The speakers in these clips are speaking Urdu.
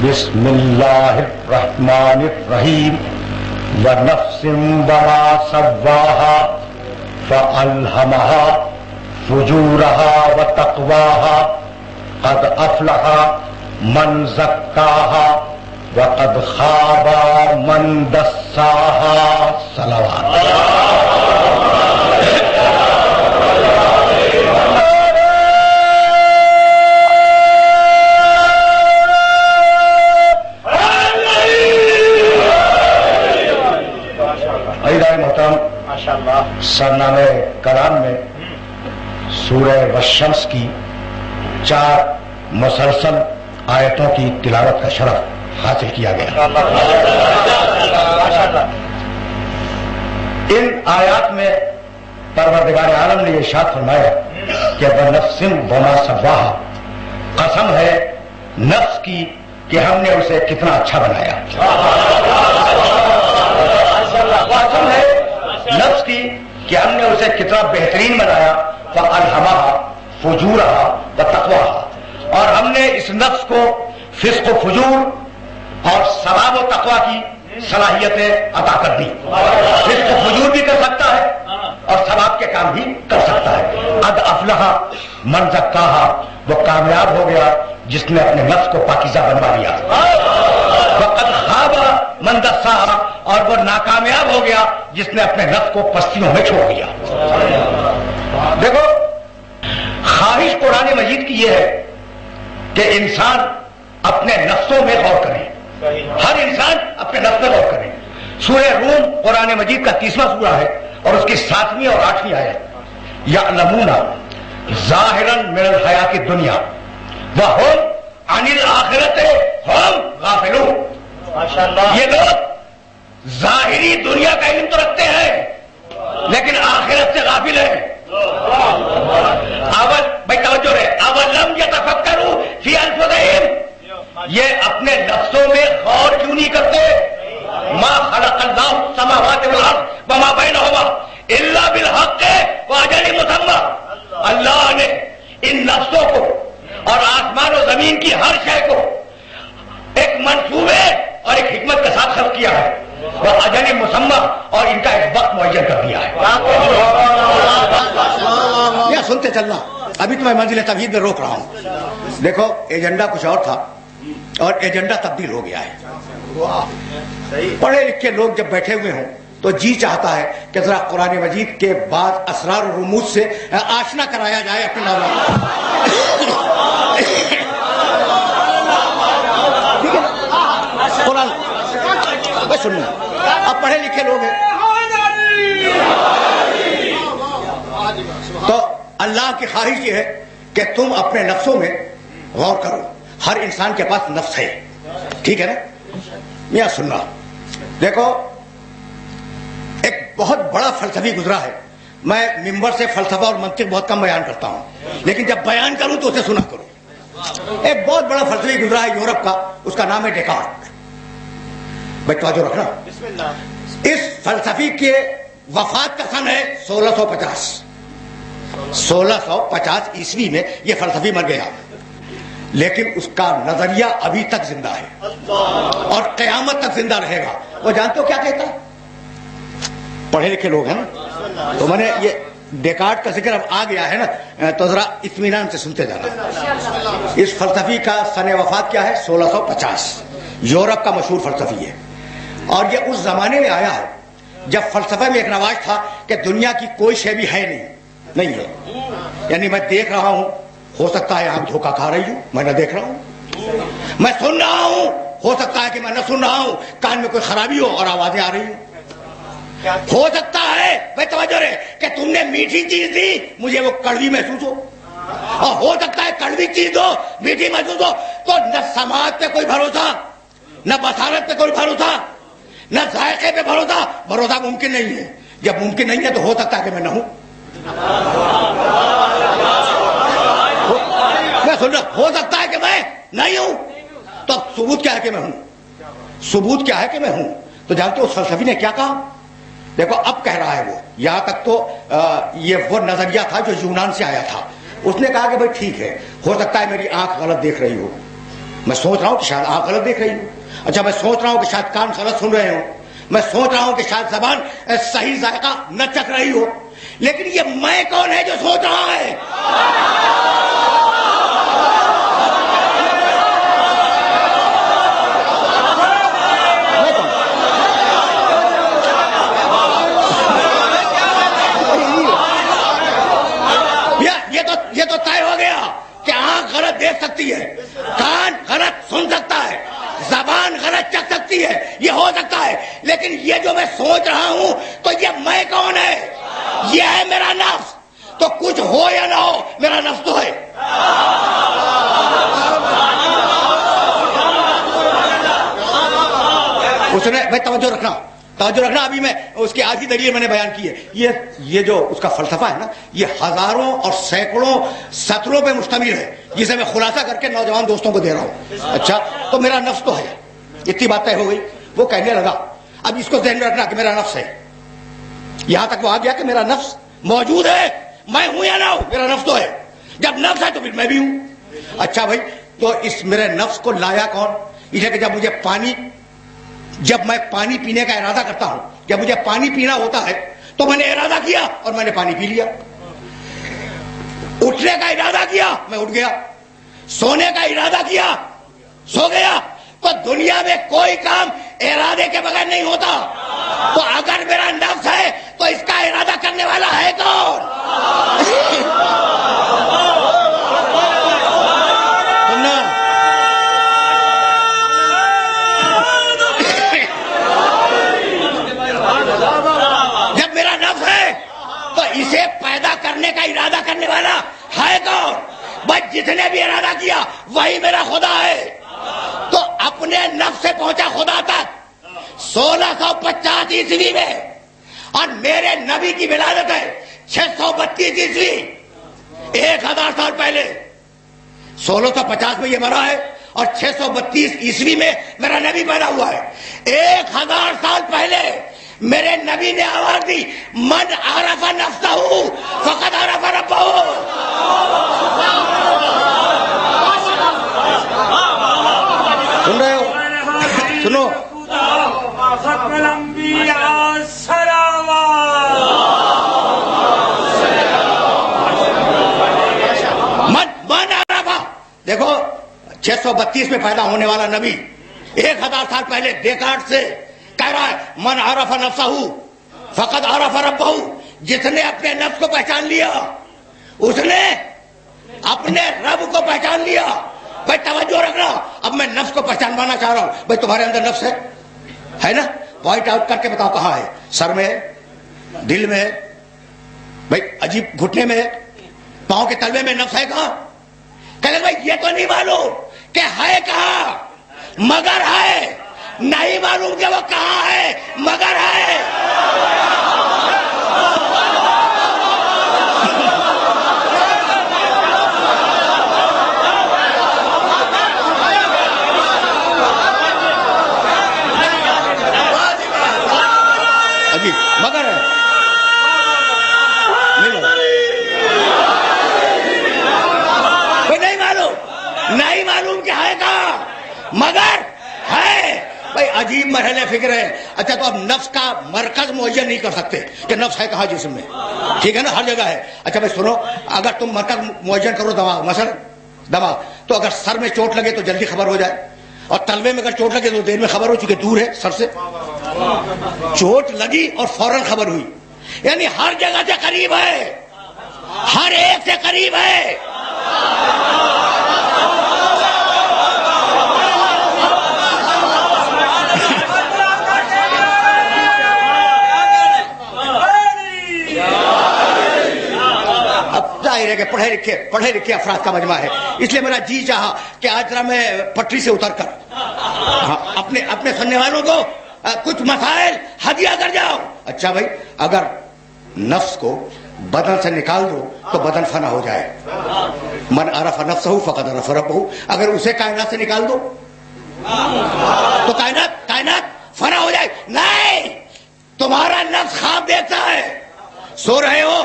بسم اللہ الرحمن الرحیم ونفس وما سواها فألهمها فجورها وتقواها قد أفلح من زكاها وقد خاب من دساها صلوات سرنامہ کلام میں سورہ والشمس کی 4 مسلسل آیتوں کی تلاوت کا شرف حاصل کیا گیا۔ ان آیات میں پروردگار عالم نے یہ ارشاد فرمایا کہ بنفس وما سواہا، قسم ہے نفس کی کہ ہم نے اسے کتنا اچھا بنایا، قسم ہے نفس کی کہ ہم نے اسے کتنا بہترین بنایا، فَأَلْهَمَهَا فُجُورَهَا وَتَقْوَاهَا، اور ہم نے اس نفس کو فسق و فجور اور ثواب و تقوی کی صلاحیتیں عطا کر دی۔ فسق و فجور بھی کر سکتا ہے اور ثواب کے کام بھی کر سکتا ہے۔ قد افلح من زکاها، وہ کامیاب ہو گیا جس نے اپنے نفس کو پاکیزہ بنوا لیا۔ وقد خاب من دساها، اور وہ ناکامیاب ہو گیا جس نے اپنے نفس کو پستیوں میں چھوڑ دیا۔ دیکھو، خواہش قرآن مجید کی یہ ہے کہ انسان اپنے نفسوں میں غور کرے، ہر انسان اپنے نفس میں غور کرے۔ سورہ روم قرآن مجید کا 30واں سورہ ہے اور اس کی 7ویں اور 8ویں آیت، یعلمون ظاہرا من الحیات الدنیا وہم عن الآخرۃ ہم غافلون۔ یہ لوگ ظاہری دنیا کا علم تو رکھتے ہیں لیکن آخرت سے غافل ہیں۔ اول بھائی توجہ رہے، اولم یتفکروا فی انفسہم، یہ اپنے نفسوں میں غور کیوں نہیں کرتے؟ ما خلق اللہ السماوات والارض وما بینہما الا بالحق واجل مسمى، اللہ نے ان نفسوں کو اور آسمان و زمین کی ہر شے کو ایک منصوبے اور ایک حکمت کے ساتھ خلق کیا ہے، وہ اجل مسمى، اور ان کا ایک وقت معین کر دیا ہے۔ یا سنتے چلنا، ابھی تو میں منزل توحید میں روک رہا ہوں۔ دیکھو، ایجنڈا کچھ اور تھا اور ایجنڈا تبدیل ہو گیا ہے۔ پڑھے لکھے لوگ جب بیٹھے ہوئے ہوں تو جی چاہتا ہے کہ ذرا قرآن مجید کے بعد اسرار و رموز سے آشنا کرایا جائے اپنے نوجوانوں۔ قرآن سننا، اب پڑھے لکھے لوگ ہیں تو اللہ کی خواہش یہ ہے کہ تم اپنے نفسوں میں غور کرو۔ ہر انسان کے پاس نفس ہے، ٹھیک ہے نا؟ میاں سننا، دیکھو ایک بہت بڑا فلسفی گزرا ہے۔ میں ممبر سے فلسفہ اور منطق بہت کم بیان کرتا ہوں، لیکن جب بیان کروں تو اسے سنا کرو۔ ایک بہت بڑا فلسفی گزرا ہے یورپ کا، اس کا نام ہے ڈیکارٹ۔ بھائی توجہ رکھنا، اس فلسفی کے وفات کا سن ہے 1650۔ 1650 عیسوی میں یہ فلسفی مر گیا، لیکن اس کا نظریہ ابھی تک زندہ ہے اور قیامت تک زندہ رہے گا۔ وہ جانتے ہو کیا کہتا ہے؟ پڑھے لکھے لوگ ہیں نا، تو میں نے یہ ڈیکارٹ کا ذکر اب آ گیا ہے نا تو ذرا اطمینان سے سنتے جانا۔ اس فلسفی کا سن وفات کیا ہے؟ 1650۔ یورپ کا مشہور فلسفی ہے، اور یہ اس زمانے میں آیا ہے جب فلسفہ میں ایک رواج تھا کہ دنیا کی کوئی شے بھی ہے نہیں ہے، یعنی میں دیکھ رہا ہوں، ہو سکتا ہے آپ دھوکہ کھا رہی ہوں، میں نہ دیکھ رہا ہوں، میں سن رہا ہوں، ہو سکتا ہے کہ میں نہ سن رہا ہوں، کان میں کوئی خرابی ہو اور آوازیں آ رہی ہوں، ہو سکتا ہے بھائی توجہ رہے کہ تم نے میٹھی چیز دی مجھے وہ کڑوی محسوس ہو، اور ہو سکتا ہے کڑوی چیز ہو میٹھی محسوس ہو۔ تو نہ سماعت پہ کوئی بھروسہ، نہ بصارت پہ کوئی بھروسہ، نہ ذائقے پہ بھروسہ ممکن نہیں ہے۔ جب ممکن نہیں ہے تو ہو سکتا ہے کہ میں نہ ہوں۔ میں سن رہا، ہو سکتا ہے کہ میں نہیں ہوں، تو اب ثبوت کیا ہے کہ میں ہوں؟ ثبوت کیا ہے کہ میں ہوں؟ تو جانتے ہو اس فلسفی نے کیا کہا؟ دیکھو اب کہہ رہا ہے وہ، یہاں تک تو یہ وہ نظریہ تھا جو یونان سے آیا تھا۔ اس نے کہا کہ بھائی ٹھیک ہے، ہو سکتا ہے میری آنکھ غلط دیکھ رہی ہو، میں سوچ رہا ہوں کہ شاید آنکھ غلط دیکھ رہی ہوں. اچھا میں سوچ رہا ہوں کہ شاید کان غلط سن رہے ہوں. میں سوچ رہا ہوں کہ شاید زبان صحیح ذائقہ نہ چکھ رہی ہو. لیکن یہ میں کون ہے جو سوچ رہا ہے؟ یہ تو طے ہو گیا کہ آنکھ غلط دیکھ سکتی ہے, کان غلط سن سکتا ہے, زبان غلط چکھ سکتی ہے, یہ ہو سکتا ہے. لیکن یہ جو میں سوچ رہا ہوں تو یہ میں کون ہے؟ یہ ہے میرا نفس. تو کچھ ہو یا نہ ہو میرا نفس تو ہے. اس نے بھائی توجہ رکھنا ابھی میں اس کی آدھی دلیل میں نے بیان کی ہے. یہ جو اس کا فلسفہ ہے نا, یہ ہزاروں اور سینکڑوں سطروں پہ مشتمل ہے, جسے میں خلاصہ کر کے نوجوان دوستوں کو دے رہا ہوں. اچھا تو میرا نفس تو ہے, اتنی بات طے ہو گئی. وہ کہنے لگا, اب اس کو ذہن میں رکھنا کہ میرا نفس ہے. یہاں تک وہ آ گیا کہ میرا نفس موجود ہے, میں ہوں یا نہ ہوں میرا نفس تو ہے. جب نفس ہے تو پھر میں بھی ہوں. اچھا بھائی, تو اس میرے نفس کو لایا کون؟ اسے کہ جب میں پانی پینے کا ارادہ کرتا ہوں, جب مجھے پانی پینا ہوتا ہے تو میں نے ارادہ کیا اور میں نے پانی پی لیا. اٹھنے کا ارادہ کیا, میں اٹھ گیا. سونے کا ارادہ کیا, سو گیا. تو دنیا میں کوئی کام ارادے کے بغیر نہیں ہوتا. تو اگر میرا نفس ہے تو اس کا ارادہ کرنے والا ہے کون؟ جب میرا نفس ہے تو اسے پیدا کرنے کا ارادہ کرنے والا ہے کون؟ بس جس نے بھی ارادہ کیا وہی میرا خدا ہے. تو اپنے نفس سے پہنچا خدا تک 1650 عیسوی میں, اور میرے نبی کی ولادت ہے 632 عیسوی, 1000 سال پہلے. 1650 میں یہ مرا ہے اور 632 عیسوی میں میرا نبی پیدا ہوا ہے. 1000 سال پہلے میرے نبی نے آواز دی, من عرف نفسہ فقد عرف ربہ. سن رہے ہو؟ سنو. من عرفہ, دیکھو 632 میں پیدا ہونے والا نبی 1000 سال پہلے ڈیکارڈ سے کہہ رہا ہے من عرف نفسہ فقد عرف ربہ. جس نے اپنے نفس کو پہچان لیا اس نے اپنے رب کو پہچان لیا. بھائی توجہ رکھنا, اب میں نفس کو پہچانوانا چاہ رہا ہوں. بھائی تمہارے اندر نفس ہے نا؟ پوائنٹ آؤٹ کر کے بتاؤ کہاں ہے؟ سر میں ہے, دل میں ہے, بھائی عجیب گھٹنے میں ہے, پاؤں کے تلوے میں نفس ہے کہاں؟ کہتے بھائی یہ تو نہیں معلوم کہ ہے کہاں, مگر ہے. نہیں معلوم کہ وہ کہاں ہے مگر ہے. مگر ہے, نہیں معلوم کہ ہے کہاں مگر ہے. بھائی عجیب مرحلے فکر ہے. اچھا تو اب نفس کا مرکز معین نہیں کر سکتے کہ نفس ہے کہاں جسم میں, ٹھیک ہے نا, ہر جگہ ہے. اچھا بھائی سنو, اگر تم مرکز معین کرو دماغ, مثلا دماغ, تو اگر سر میں چوٹ لگے تو جلدی خبر ہو جائے, اور تلوے میں اگر چوٹ لگے تو دیر میں خبر ہو, چکے دور ہے سر سے. چوٹ لگی اور فوراً خبر ہوئی, یعنی ہر جگہ سے قریب ہے, ہر ایک سے قریب ہے. ظاہر ہے کہ پڑھے لکھے افراد کا مجمع ہے, اس لیے میرا جی چاہا کہ آج ذرا میں پٹری سے اتر کر اپنے سننے والوں کو کچھ مسائل ہدیہ کر جاؤ. اچھا بھائی, اگر نفس کو بدن سے نکال دو تو بدن فنا ہو جائے. من عرف نفسہ فقد عرف ربہ. اگر اسے کائنات سے نکال دو تو کائنات فنا ہو جائے. نہیں, تمہارا نفس خواب دیکھتا ہے, سو رہے ہو,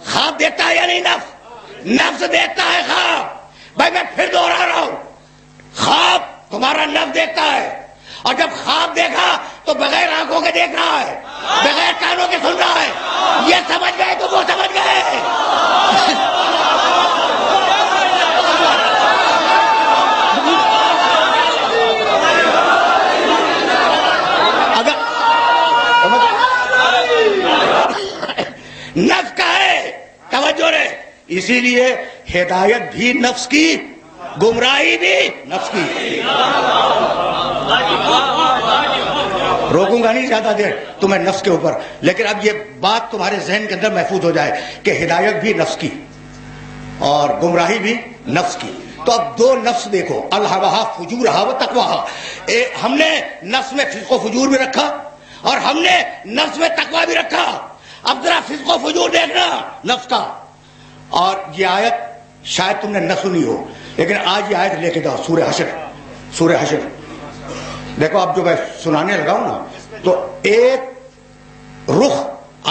خواب دیکھتا ہے یا نہیں؟ نفس دیکھتا ہے خواب. بھائی میں پھر دوہرا رہا ہوں, خواب تمہارا نفس دیکھتا ہے، اور جب خواب دیکھا تو بغیر آنکھوں کے دیکھ رہا ہے، بغیر کانوں کے سن رہا ہے. یہ سمجھ گئے تو وہ سمجھ گئے. اگر نفس کا ہے، توجہ رہے، اسی لیے ہدایت بھی نفس کی، گمراہی بھی نفس کی. روکوں گا نہیں زیادہ دیر تمہیں نفس کے اوپر، لیکن اب یہ بات تمہارے ذہن کے اندر محفوظ ہو جائے کہ ہدایت بھی نفس کی اور گمراہی بھی نفس کی. تو اب دو نفس دیکھو، الہواہا فجورہا و تقواہا. ہم نے نفس میں فسق و فجور بھی رکھا اور ہم نے نفس میں تقوی بھی رکھا. اب ذرا فسق و فجور دیکھنا نفس کا. اور یہ آیت شاید تم نے نہ سنی ہو، لیکن آج یہ آیت لے کے جاؤ، سورہ حشر. سورہ حشر دیکھو، اب جو میں سنانے لگا ہوں نا، تو ایک رخ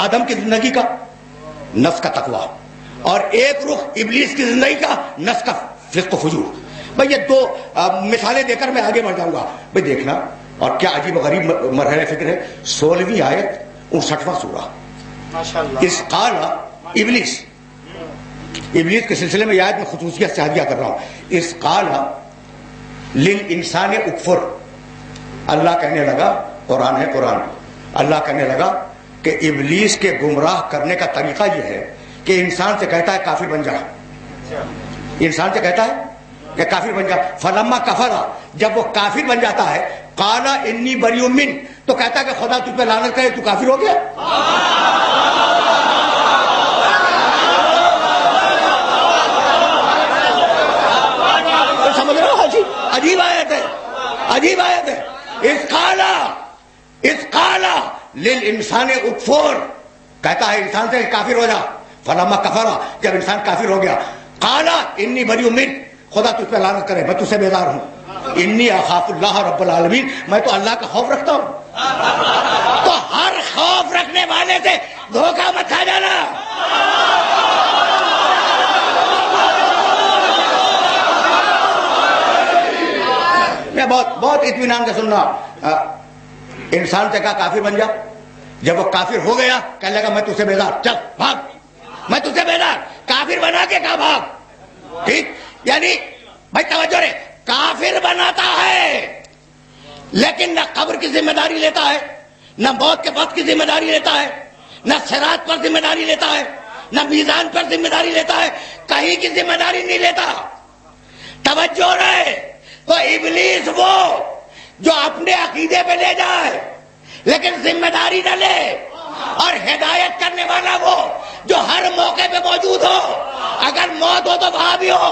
آدم کی زندگی کا نفس کا تقوی، اور ایک رخ ابلیس کی زندگی کا نفس کا فسق و فجور. بھئی یہ دو مثالیں دے کر میں آگے بڑھ جاؤں گا. بھئی دیکھنا، اور کیا عجیب و غریب مرحلہ فکر ہے. 16ویں آیت 59واں سورہ. اس قال ابلیس کے سلسلے میں یہ آیت میں خصوصیت سے ہدیہ کر رہا ہوں. اس قال للانسان اکفر، اللہ کہنے لگا، قرآن ہے قرآن، اللہ کہنے لگا کہ ابلیس کے گمراہ کرنے کا طریقہ یہ ہے کہ انسان سے کہتا ہے کافر بن جا. انسان سے کہتا ہے کہ کافر بن جا. فلما کفرا، جب وہ کافر بن جاتا ہے، قال انی بریء من، تو کہتا ہے کہ خدا تجھ پہ لعنت کرے، تو کافر ہو گیا. سمجھ رہے ہو؟ عجیب آیت ہے، عجیب آیت ہے. اس قالا للانسان اکفر، کہتا ہے انسان سے کافر ہو جا. فلما کفرا، جب انسان کافر ہو گیا، قالا انی بریء من، خدا تجھ پہ لعنت کرے، میں تجھ سے بیزار ہوں. انی اخاف اللہ رب العالمین، میں تو اللہ کا خوف رکھتا ہوں. تو ہر خوف رکھنے والے سے دھوکہ مت کھا جانا. میں بہت اطمینان سے سننا. انسان سے کہا کافر بن جا، جب وہ کافر ہو گیا کہنے لگا میں تجھ سے بیزار، چل بھاگ، میں تجھ سے بیزار. کافر بنا کے کہا بھاگ. ٹھیک، یعنی بھائی توجہ رہے، کافر بناتا ہے لیکن نہ قبر کی ذمہ داری لیتا ہے، نہ موت کے وقت کی ذمہ داری لیتا ہے، نہ صراط پر ذمہ داری لیتا ہے، نہ میزان پر ذمہ داری لیتا ہے، کہیں کی ذمہ داری نہیں لیتا. توجہ رہے. تو ابلیس وہ جو اپنے عقیدے پہ لے جائے لیکن ذمہ داری نہ لے، اور ہدایت کرنے والا وہ جو ہر موقع پہ موجود ہو. اگر موت ہو تو وہاں بھی ہو،